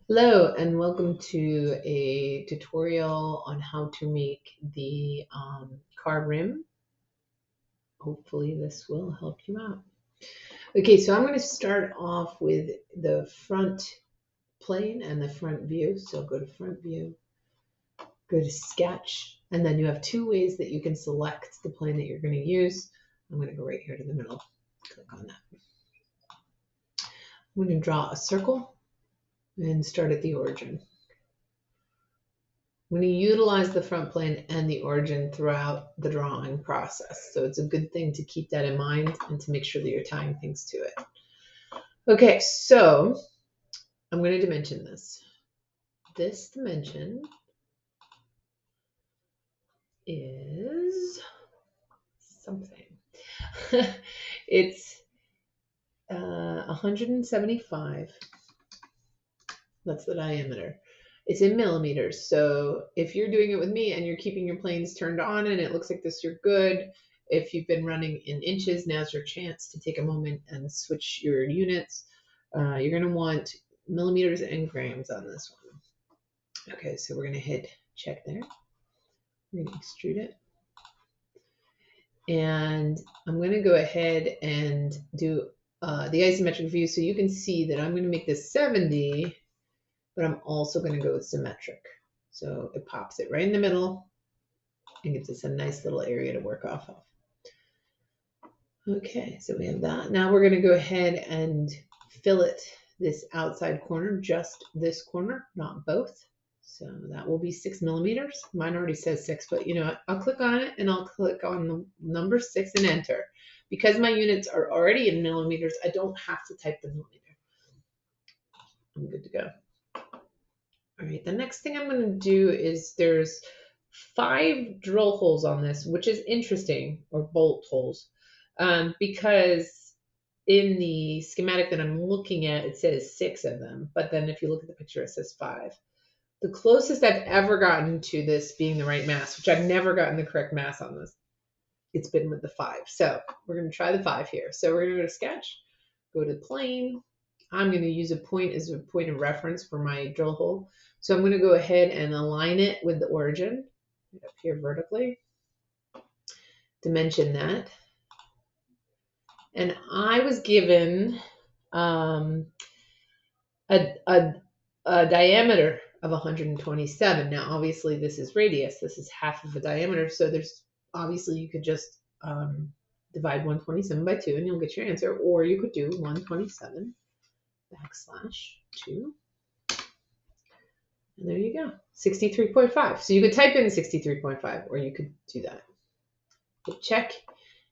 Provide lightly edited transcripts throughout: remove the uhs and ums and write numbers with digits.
Hello and welcome to a tutorial on how to make the car rim. Hopefully this will help you out. Okay, so I'm going to start off with the front plane and the front view. So go to front view, go to sketch, and then you have two ways that you can select the plane that you're going to use. I'm going to go right here to the middle, click on that. I'm going to draw a circle and start at the origin. I'm going to utilize the front plane and the origin throughout the drawing process. So it's a good thing to keep that in mind and to make sure that you're tying things to it. Okay, so I'm going to dimension this. This dimension is something. It's 175. That's the diameter. It's in millimeters. So if you're doing it with me and you're keeping your planes turned on and it looks like this, you're good. If you've been running in inches, now's your chance to take a moment and switch your units. You're going to want millimeters and grams on this one. Okay, so we're going to hit check there. We're going to extrude it. And I'm going to go ahead and do the isometric view so you can see that I'm going to make this 70, but I'm also going to go with symmetric. So it pops it right in the middle and gives us a nice little area to work off of. Okay, so we have that. Now we're going to go ahead and fillet this outside corner, just this corner, not both. So that will be 6 millimeters. Mine already says 6, but you know what? I'll click on it and I'll click on the number 6 and enter. Because my units are already in millimeters, I don't have to type the millimeter. I'm good to go. All right, the next thing I'm going to do is there's 5 drill holes on this, which is interesting, or bolt holes, because in the schematic that I'm looking at, it says 6 of them, but then if you look at the picture, it says 5. The closest I've ever gotten to this being the right mass, which I've never gotten the correct mass on this, it's been with the 5. So we're going to try the 5 here. So we're going to go to sketch, go to plane. I'm going to use a point as a point of reference for my drill hole. So I'm going to go ahead and align it with the origin up here vertically, dimension that. And I was given a diameter of 127. Now, obviously, this is radius. This is half of a diameter. So there's obviously you could just divide 127 by 2 and you'll get your answer. Or you could do 127 backslash 2. And there you go, 63.5. So you could type in 63.5 or you could do that. Hit check.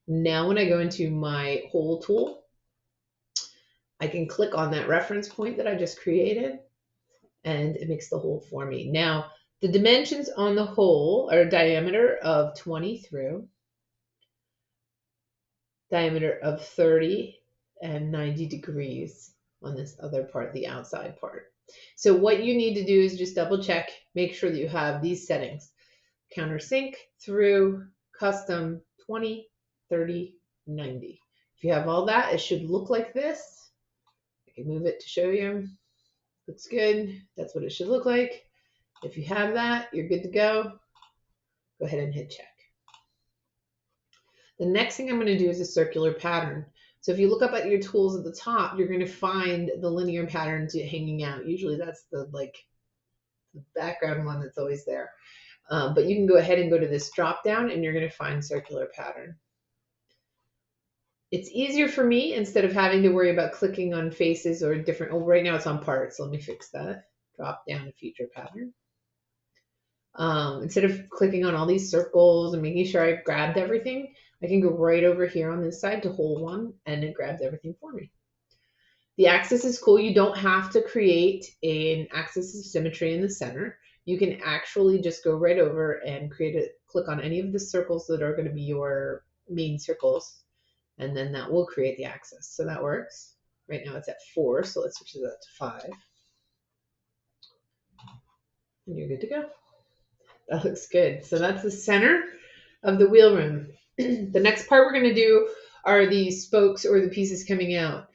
Now when I go into my hole tool, I can click on that reference point that I just created and it makes the hole for me. Now the dimensions on the hole are a diameter of 20 through, diameter of 30 and 90 degrees on this other part, the outside part. So what you need to do is just double check, make sure that you have these settings. Countersink, through, custom, 20, 30, 90. If you have all that, it should look like this. I can move it to show you. Looks good. That's what it should look like. If you have that, you're good to go. Go ahead and hit check. The next thing I'm going to do is a circular pattern. So if you look up at your tools at the top, you're going to find the linear patterns hanging out. Usually that's the background one that's always there. But you can go ahead and go to this drop down and you're going to find circular pattern. It's easier for me instead of having to worry about clicking on faces or different. Oh, right now it's on parts. Let me fix that. Drop down to feature pattern. Instead of clicking on all these circles and making sure I've grabbed everything, I can go right over here on this side to hole 1 and it grabs everything for me. The axis is cool. You don't have to create an axis of symmetry in the center. You can actually just go right over and click on any of the circles that are going to be your main circles, and then that will create the axis. So that works. Right now it's at 4, so let's switch that to 5. And you're good to go. That looks good. So that's the center of the wheel rim. The next part we're going to do are the spokes or the pieces coming out.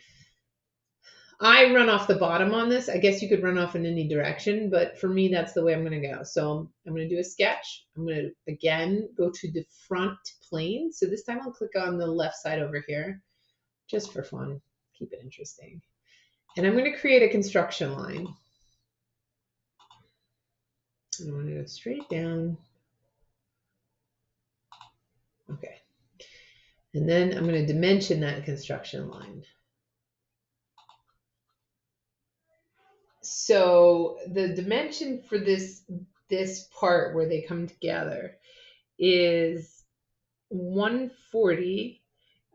I run off the bottom on this. I guess you could run off in any direction, but for me, that's the way I'm going to go. So I'm going to do a sketch. I'm going to, again, go to the front plane. So this time I'll click on the left side over here, just for fun. Keep it interesting. And I'm going to create a construction line. I'm going to go straight down. Okay. And then I'm going to dimension that construction line. So the dimension for this part where they come together is 140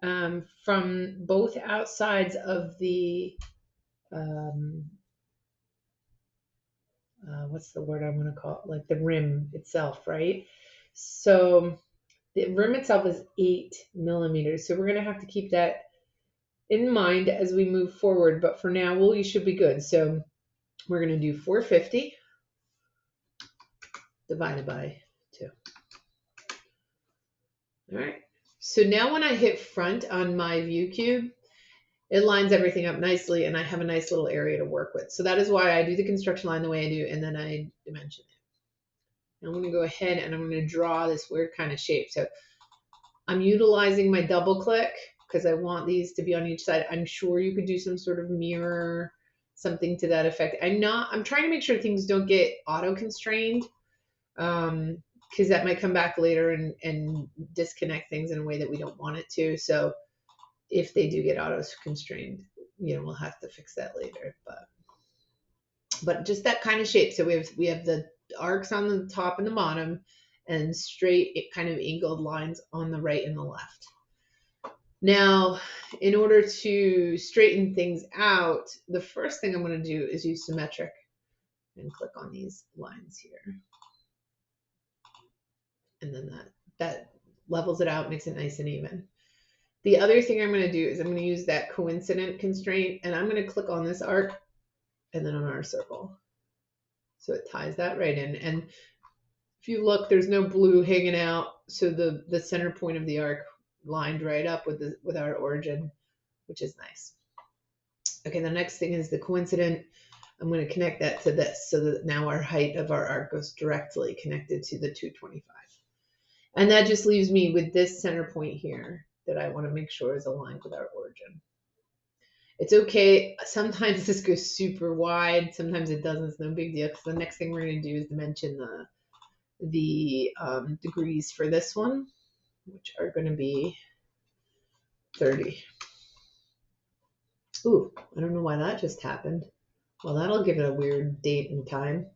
from both outsides of the what's the word I want to call it? Like the rim itself, right? So the rim itself is 8 millimeters. So we're going to have to keep that in mind as we move forward. But for now, well, you should be good. So we're going to do 450 divided by 2. All right. So now when I hit front on my view cube, it lines everything up nicely and I have a nice little area to work with. So that is why I do the construction line the way I do, and then I dimension it. I'm going to go ahead and I'm going to draw this weird kind of shape. So I'm utilizing my double click because I want these to be on each side. I'm sure you could do some sort of mirror, something to that effect. I'm trying to make sure things don't get auto constrained, because that might come back later and disconnect things in a way that we don't want it to. So if they do get auto constrained, we'll have to fix that later. But just that kind of shape. So we have the arcs on the top and the bottom, and straight kind of angled lines on the right and the left. Now, in order to straighten things out, the first thing I'm going to do is use Symmetric and click on these lines here. And then that levels it out, makes it nice and even. The other thing I'm going to do is I'm going to use that Coincident Constraint, and I'm going to click on this arc and then on our circle. So it ties that right in. And if you look, there's no blue hanging out. So the center point of the arc lined right up with our origin, which is nice. Okay, the next thing is the coincident. I'm going to connect that to this so that now our height of our arc goes directly connected to the 225. And that just leaves me with this center point here that I want to make sure is aligned with our origin. It's okay. Sometimes this goes super wide. Sometimes it doesn't. It's no big deal, because the next thing we're going to do is dimension the degrees for this one, which are going to be 30. Ooh, I don't know why that just happened. Well, that'll give it a weird date and time.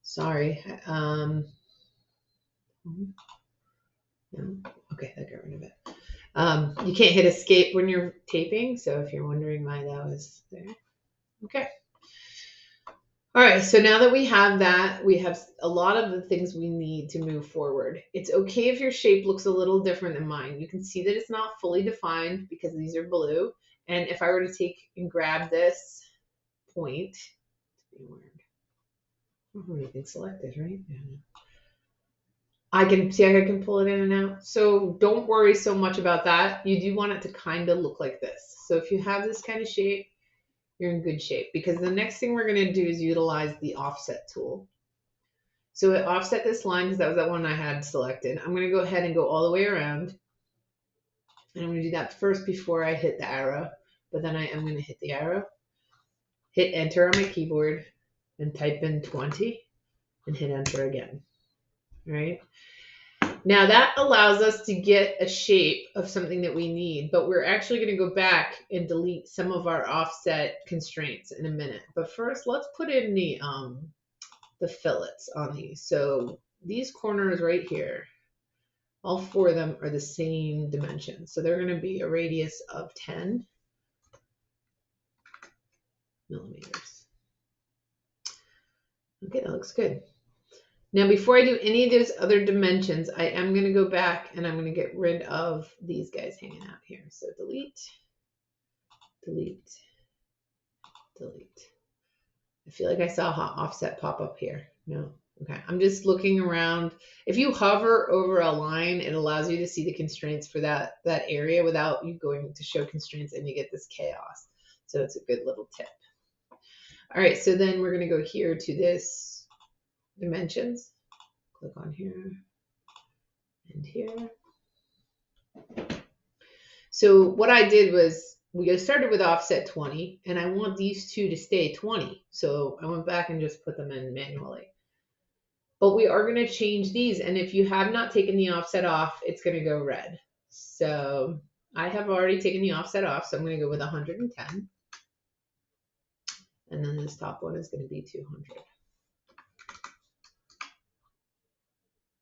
Sorry. No. Okay, I got rid of it. You can't hit escape when you're taping, so if you're wondering why that was there. Okay. All right, so now that we have that, we have a lot of the things we need to move forward. It's okay if your shape looks a little different than mine. You can see that it's not fully defined because these are blue. And if I were to take and grab this point, I don't have anything selected, right? Yeah. I can pull it in and out. So don't worry so much about that. You do want it to kind of look like this. So if you have this kind of shape, you're in good shape, because the next thing we're going to do is utilize the offset tool. So it offset this line because that was that one I had selected. I'm going to go ahead and go all the way around. And I'm going to do that first before I hit the arrow. But then I am going to hit the arrow, hit enter on my keyboard, and type in 20 and hit enter again. All right. Now that allows us to get a shape of something that we need, but we're actually going to go back and delete some of our offset constraints in a minute. But first, let's put in the fillets on these. So these corners right here, all 4 of them are the same dimension. So they're going to be a radius of 10 millimeters. Okay, that looks good. Now, before I do any of those other dimensions, I am going to go back and I'm going to get rid of these guys hanging out here. So delete, delete, delete. I feel like I saw offset pop up here. No. Okay. I'm just looking around. If you hover over a line, it allows you to see the constraints for that area without you going to show constraints, and you get this chaos. So it's a good little tip. All right, so then we're going to go here to this dimensions. Click on here and here. So what I did was we started with offset 20, and I want these two to stay 20. So I went back and just put them in manually. But we are going to change these, and if you have not taken the offset off, it's going to go red. So I have already taken the offset off, so I'm going to go with 110. And then this top one is going to be 200.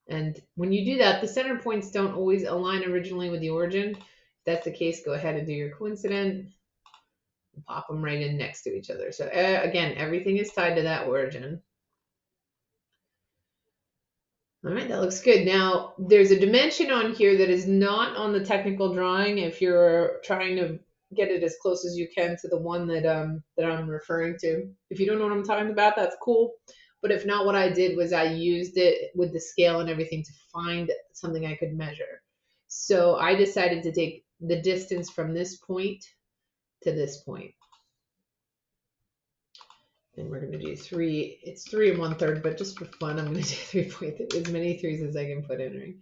And when you do that, the center points don't always align originally with the origin. If that's the case, go ahead and do your coincident and pop them right in next to each other. So again, everything is tied to that origin. All right, that looks good. Now, there's a dimension on here that is not on the technical drawing. If you're trying to get it as close as you can to the one that I'm referring to. If you don't know what I'm talking about, that's cool. But if not, what I did was I used it with the scale and everything to find something I could measure. So I decided to take the distance from this point to this point. And we're going to do 3. It's 3 1/3, but just for fun, I'm going to do 3.3, as many 3s as I can put in. Right?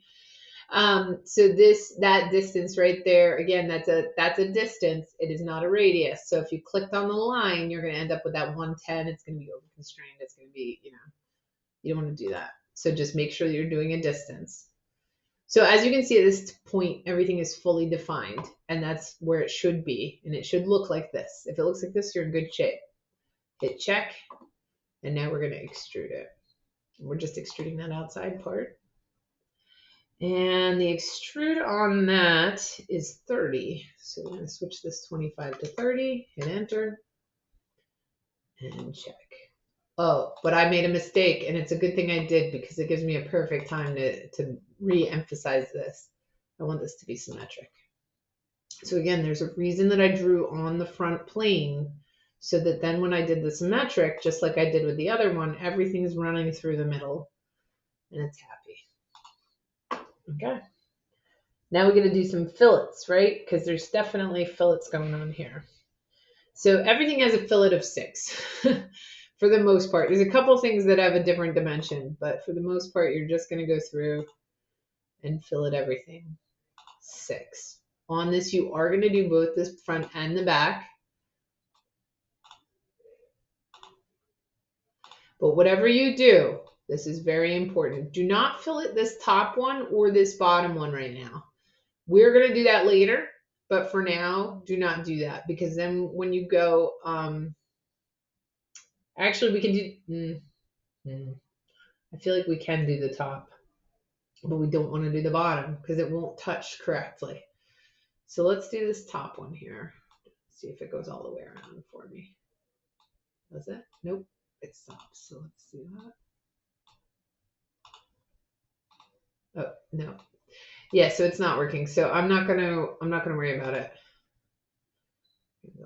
So that distance right there, again, that's a distance. It is not a radius. So if you clicked on the line, you're going to end up with that 110. It's going to be over constrained. It's going to be, you don't want to do that. So just make sure that you're doing a distance. So as you can see at this point, everything is fully defined, and that's where it should be. And it should look like this. If it looks like this, you're in good shape. Hit check, and now we're going to extrude it. We're just extruding that outside part. And the extrude on that is 30. So we're going to switch this 25 to 30, hit enter, and check. Oh, but I made a mistake, and it's a good thing I did because it gives me a perfect time to re-emphasize this. I want this to be symmetric. So again, there's a reason that I drew on the front plane so that then when I did the symmetric, just like I did with the other one, everything is running through the middle, and it's happy. Okay. Now we're going to do some fillets, right? Because there's definitely fillets going on here. So everything has a fillet of 6 for the most part. There's a couple things that have a different dimension, but for the most part, you're just going to go through and fillet everything. 6. On this, you are going to do both the front and the back. But whatever you do, this is very important. Do not fillet this top one or this bottom one right now. We're going to do that later, but for now, do not do that, because then when you go, actually we can do, I feel like we can do the top, but we don't want to do the bottom because it won't touch correctly. So let's do this top one here. See if it goes all the way around for me. Does it? Nope, it stops. So let's do that. Oh, no. Yeah, so it's not working. So I'm not gonna worry about it.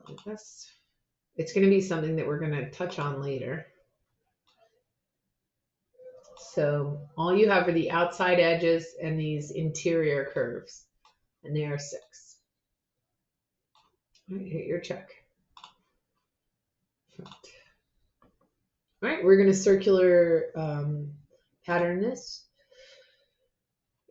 Like this. It's gonna be something that we're gonna touch on later. So all you have are the outside edges and these interior curves, and they are 6. All right, hit your check. All right, we're gonna circular pattern this.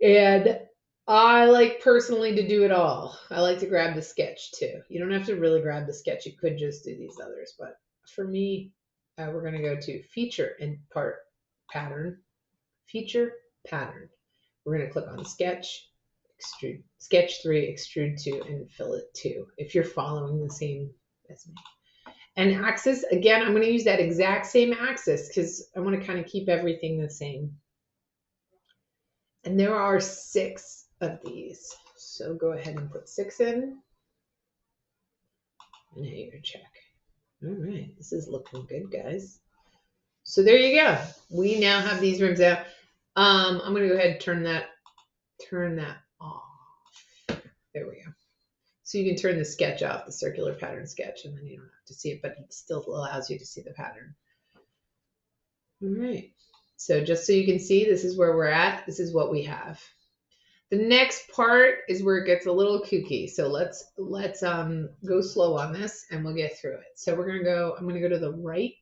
And I like personally to do it all. I like to grab the sketch too. You don't have to really grab the sketch. You could just do these others. But for me, we're going to go to feature and part pattern, feature pattern. We're going to click on sketch, extrude, sketch 3, extrude 2, and fillet 2. If you're following the same as me. And axis, again, I'm going to use that exact same axis because I want to kind of keep everything the same. And there are 6 of these. So go ahead and put 6 in. And hit your check. All right, this is looking good, guys. So there you go. We now have these rims out. I'm going to go ahead and turn that off. There we go. So you can turn the sketch off, the circular pattern sketch, and then you don't have to see it, but it still allows you to see the pattern. All right. So just so you can see, this is where we're at. This is what we have. The next part is where it gets a little kooky. So let's go slow on this and we'll get through it. So I'm gonna go to the right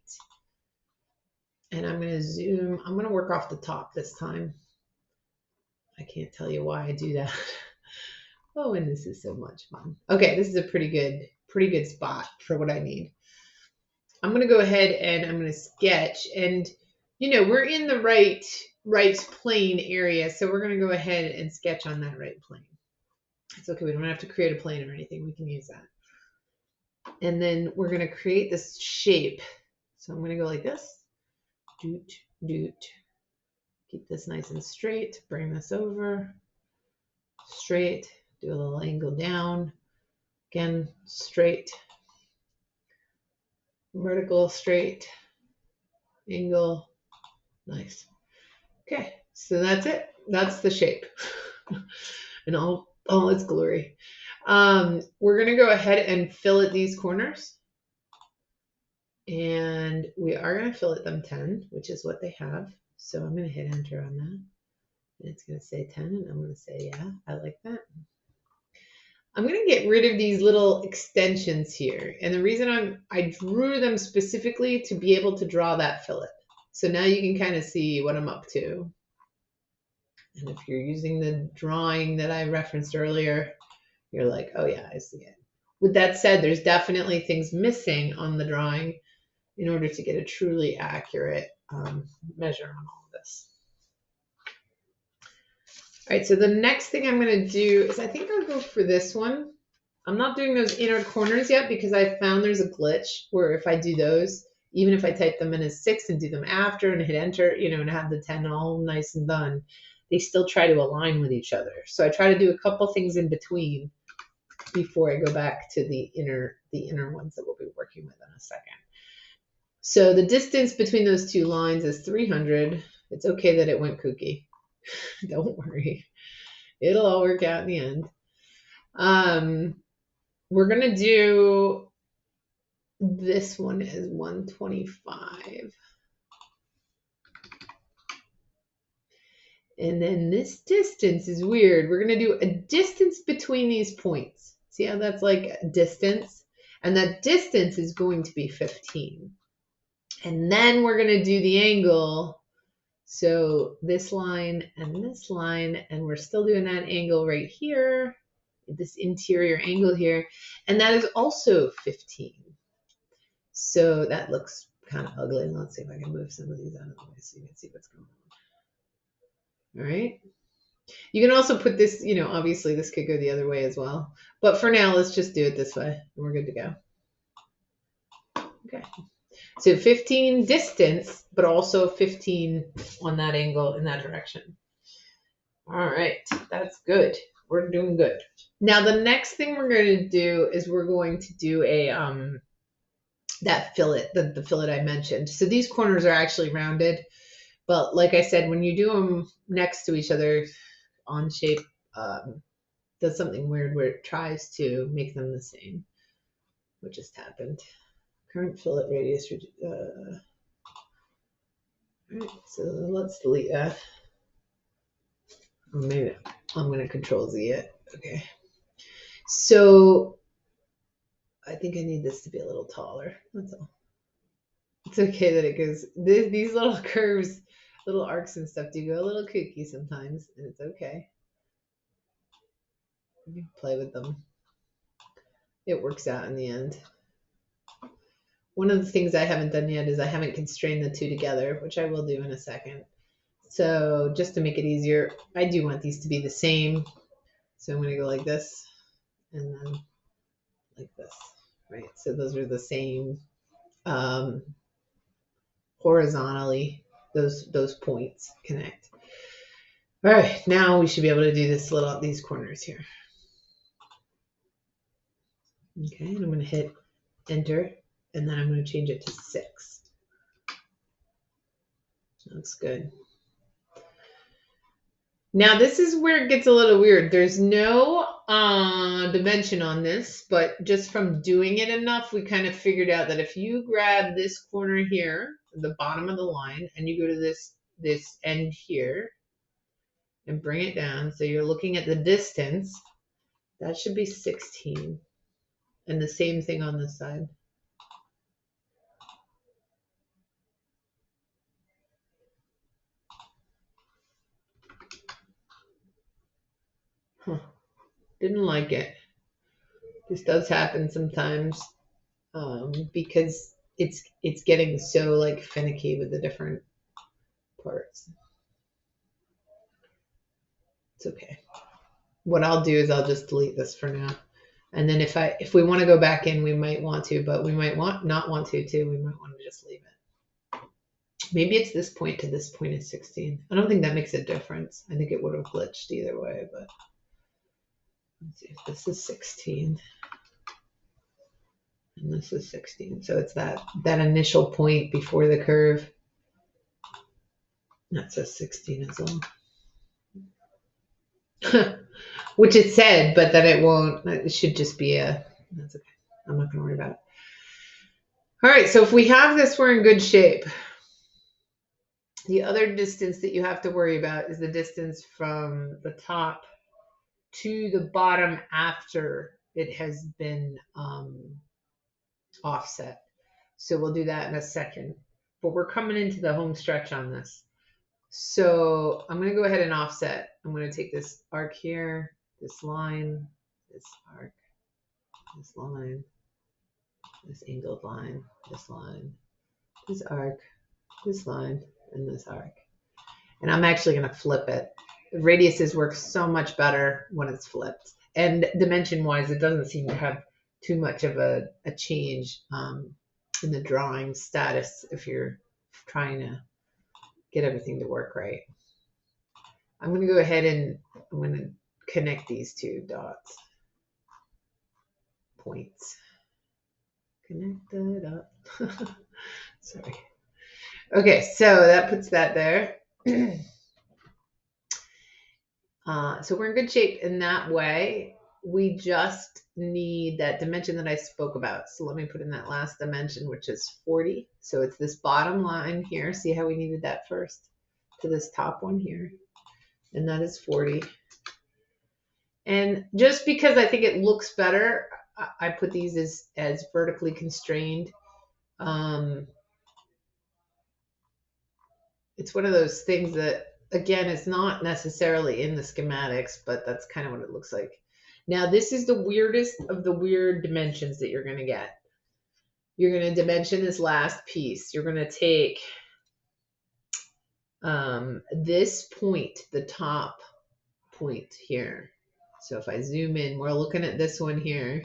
and I'm gonna zoom. I'm gonna work off the top this time. I can't tell you why I do that. Oh, and this is so much fun. Okay, this is a pretty good spot for what I need. I'm gonna go ahead and I'm gonna sketch, and we're in the right plane area, so we're gonna go ahead and sketch on that right plane. It's okay, we don't have to create a plane or anything, we can use that. And then we're gonna create this shape. So I'm gonna go like this, doot, doot. Keep this nice and straight, bring this over, straight, do a little angle down, again, straight, vertical, straight, angle, nice. Okay, so that's it. That's the shape in all its glory. We're gonna go ahead and fillet these corners. And we are gonna fillet them 10, which is what they have. So I'm gonna hit enter on that. And it's gonna say 10, and I'm gonna say, yeah, I like that. I'm gonna get rid of these little extensions here. And the reason I drew them specifically to be able to draw that fillet. So now you can kind of see what I'm up to. And if you're using the drawing that I referenced earlier, you're like, oh yeah, I see it. With that said, there's definitely things missing on the drawing in order to get a truly accurate measure on all of this. All right, so the next thing I'm going to do is I think I'll go for this one. I'm not doing those inner corners yet because I found there's a glitch where if I do those, even if I type them in as 6 and do them after and hit enter, and have the 10 all nice and done, they still try to align with each other. So I try to do a couple things in between before I go back to the inner ones that we'll be working with in a second. So the distance between those two lines is 300. It's okay that it went kooky. Don't worry. It'll all work out in the end. We're going to do this one as 125. And then this distance is weird. We're going to do a distance between these points. See how that's like a distance? And that distance is going to be 15. And then we're going to do the angle. So this line, and we're still doing that angle right here, this interior angle here. And that is also 15. So that looks kind of ugly. Let's see if I can move some of these out of the way so you can see what's going on. All right. You can also put this, obviously this could go the other way as well. But for now, let's just do it this way and we're good to go. Okay. So 15 distance, but also 15 on that angle in that direction. All right, that's good. We're doing good. Now the next thing we're going to do is we're going to do a that fillet, the fillet I mentioned. So these corners are actually rounded, but like I said, when you do them next to each other, Onshape does something weird where it tries to make them the same, which just happened. Current fillet radius. All right, so let's delete that. Or maybe I'm going to Control Z it. Okay. So I think I need this to be a little taller. That's all. It's okay that it goes. These little curves, little arcs and stuff do go a little kooky sometimes, and it's okay. You can play with them. It works out in the end. One of the things I haven't done yet is I haven't constrained the two together, which I will do in a second. So just to make it easier, I do want these to be the same. So I'm going to go like this and then like this, right? So those are the same horizontally, those points connect. All right, now we should be able to do these corners here. Okay, and I'm going to hit enter. And then I'm going to change it to 6. Looks good. Now this is where it gets a little weird. There's no dimension on this, but just from doing it enough, we kind of figured out that if you grab this corner here, the bottom of the line, and you go to this end here, and bring it down. So you're looking at the distance. That should be 16. And the same thing on this side. Huh. Didn't like it. This does happen sometimes because it's getting so like finicky with the different parts. It's okay. What I'll do is I'll just delete this for now. And then if we want to go back in, we might want to, but we might not want to too. We might want to just leave it. Maybe it's this point to this point is 16. I don't think that makes a difference. I think it would have glitched either way, but let's see if this is 16. And this is 16. So it's that initial point before the curve. That says 16 as well. Which it said, but then it won't. It should just be that's okay. I'm not going to worry about it. All right, so if we have this, we're in good shape. The other distance that you have to worry about is the distance from the top to the bottom after it has been offset. So we'll do that in a second. But we're coming into the home stretch on this. So I'm going to go ahead and offset. I'm going to take this arc here, this line, this arc, this line, this angled line, this line, this arc, this line, and this arc. And I'm actually going to flip it. The radiuses work so much better when it's flipped. And dimension-wise, it doesn't seem to have too much of a change in the drawing status if you're trying to get everything to work right. I'm going to go ahead and I'm going to connect these two dots, points. Connect the dot. Sorry. Okay, so that puts that there. So we're in good shape in that way. We just need that dimension that I spoke about. So let me put in that last dimension, which is 40. So it's this bottom line here. See how we needed that first to this top one here. And that is 40. And just because I think it looks better, I put these as vertically constrained. It's one of those things that, again, it's not necessarily in the schematics, but that's kind of what it looks like. Now, this is the weirdest of the weird dimensions that you're going to get. You're going to dimension this last piece. You're going to take this point, the top point here. So if I zoom in, we're looking at this one here.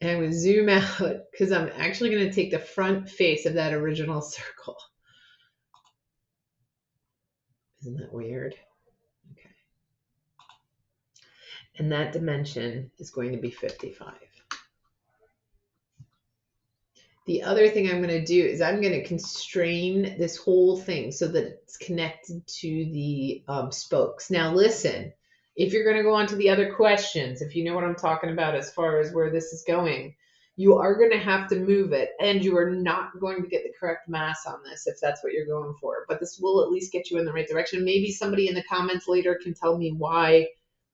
And I'm going to zoom out because I'm actually going to take the front face of that original circle. Isn't that weird? Okay. And that dimension is going to be 55. The other thing I'm going to do is I'm going to constrain this whole thing so that it's connected to the spokes. Now listen, if you're going to go on to the other questions, if you know what I'm talking about as far as where this is going, you are going to have to move it, and you are not going to get the correct mass on this if that's what you're going for. But this will at least get you in the right direction. Maybe somebody in the comments later can tell me why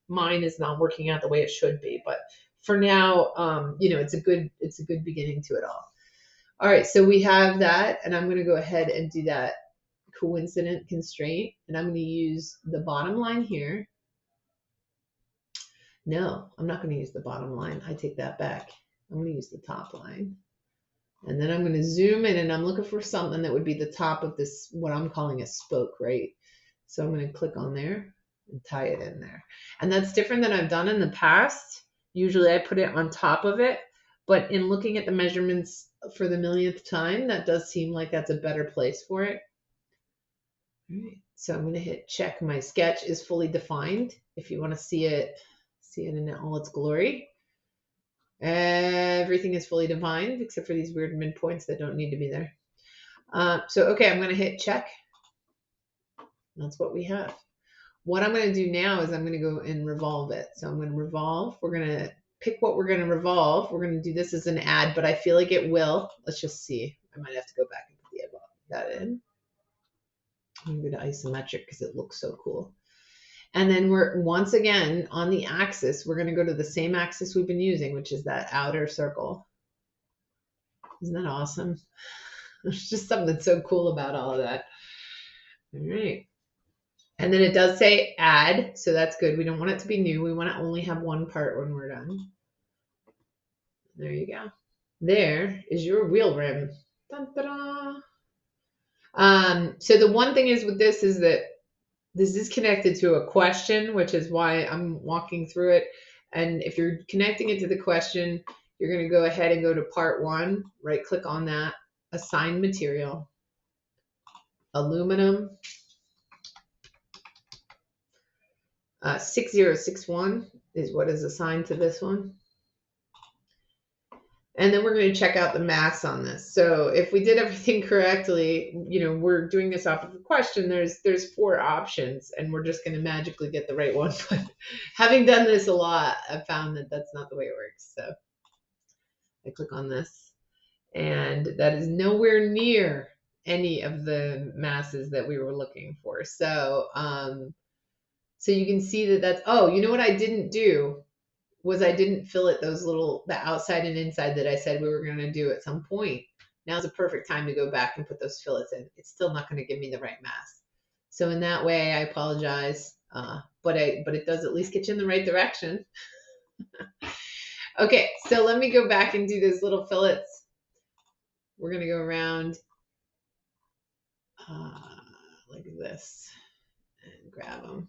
mine is not working out the way it should be. But for now, it's a good beginning to it all. All right, so we have that, and I'm going to go ahead and do that coincident constraint, and I'm going to use the bottom line here. No, I'm not going to use the bottom line. I take that back. I'm going to use the top line. And then I'm going to zoom in, and I'm looking for something that would be the top of this, what I'm calling a spoke, right? So I'm going to click on there and tie it in there. And that's different than I've done in the past. Usually I put it on top of it, but in looking at the measurements for the millionth time, that does seem like that's a better place for it. All right, so I'm going to hit check. My sketch is fully defined. If you want to see it in all its glory. Everything is fully defined except for these weird midpoints that don't need to be there. Okay, I'm going to hit check. That's what we have. What I'm going to do now is I'm going to go and revolve it. So I'm going to revolve. We're going to pick what we're going to revolve. We're going to do this as an add, but I feel like it will. Let's just see. I might have to go back and put that in. I'm going to go to isometric because it looks so cool. And then we're once again on the axis, we're going to go to the same axis we've been using, which is that outer circle. Isn't that awesome? There's just something so cool about all of that. All right. And then it does say add, so that's good. We don't want it to be new. We want to only have one part when we're done. There you go. There is your wheel rim. Dun, da, da. So the one thing is with this is that this is connected to a question, which is why I'm walking through it. And if you're connecting it to the question, you're going to go ahead and go to part 1, right click on that, assign material, aluminum, 6061 is what is assigned to this one. And then we're going to check out the mass on this. So if we did everything correctly, we're doing this off of a question. There's 4 options, and we're just going to magically get the right one. But having done this a lot, I've found that that's not the way it works. So I click on this, and that is nowhere near any of the masses that we were looking for. So, so you can see that that's, oh, you know what I didn't do was I didn't fillet those the outside and inside that I said we were going to do at some point. Now's a perfect time to go back and put those fillets in. It's still not going to give me the right mass. So in that way, I apologize, but it does at least get you in the right direction. Okay, so let me go back and do those little fillets. We're going to go around like this and grab them.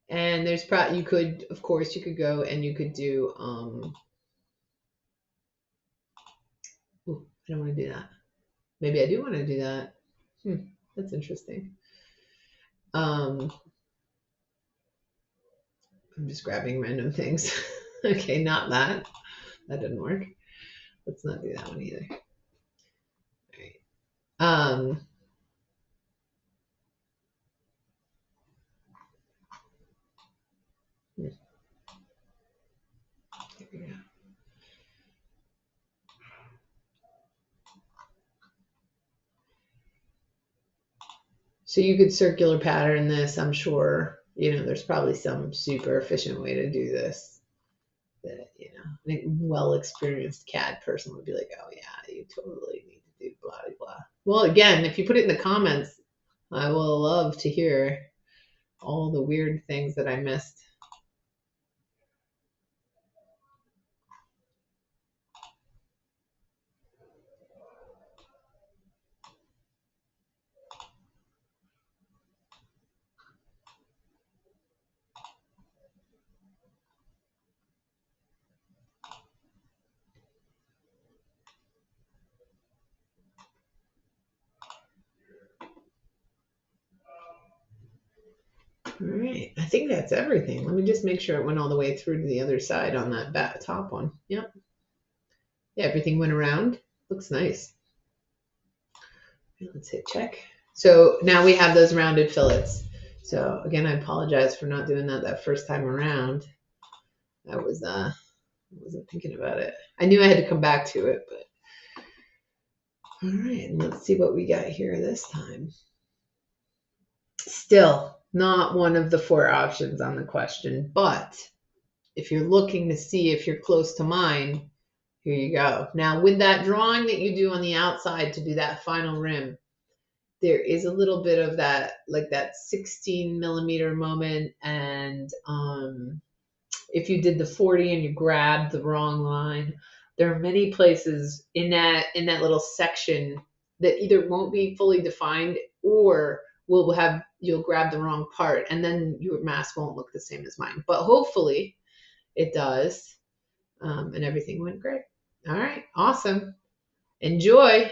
And there's probably, of course, you could go and you could do, ooh, I don't want to do that. Maybe I do want to do that. That's interesting. I'm just grabbing random things. Okay, not that. That didn't work. Let's not do that one either. All right. There we go. So you could circular pattern this, I'm sure. There's probably some super efficient way to do this that, a well-experienced CAD person would be like, oh yeah, you totally need to do blah, blah, blah. Well, again, if you put it in the comments, I will love to hear all the weird things that I missed. All right, I think that's everything. Let me just make sure it went all the way through to the other side on that top one. Yep. Yeah, everything went around. Looks nice. Let's hit check. So now we have those rounded fillets. So again, I apologize for not doing that first time around. I wasn't thinking about it. I knew I had to come back to it, but all right, let's see what we got here this time. Still not one of the 4 options on the question, but if you're looking to see if you're close to mine, here you go. Now with that drawing that you do on the outside to do that final rim, there is a little bit of that, like that 16 millimeter moment. And if you did the 40 and you grabbed the wrong line, there are many places in that little section that either won't be fully defined or you'll grab the wrong part, and then your mask won't look the same as mine. But hopefully it does. And everything went great. All right, awesome. Enjoy.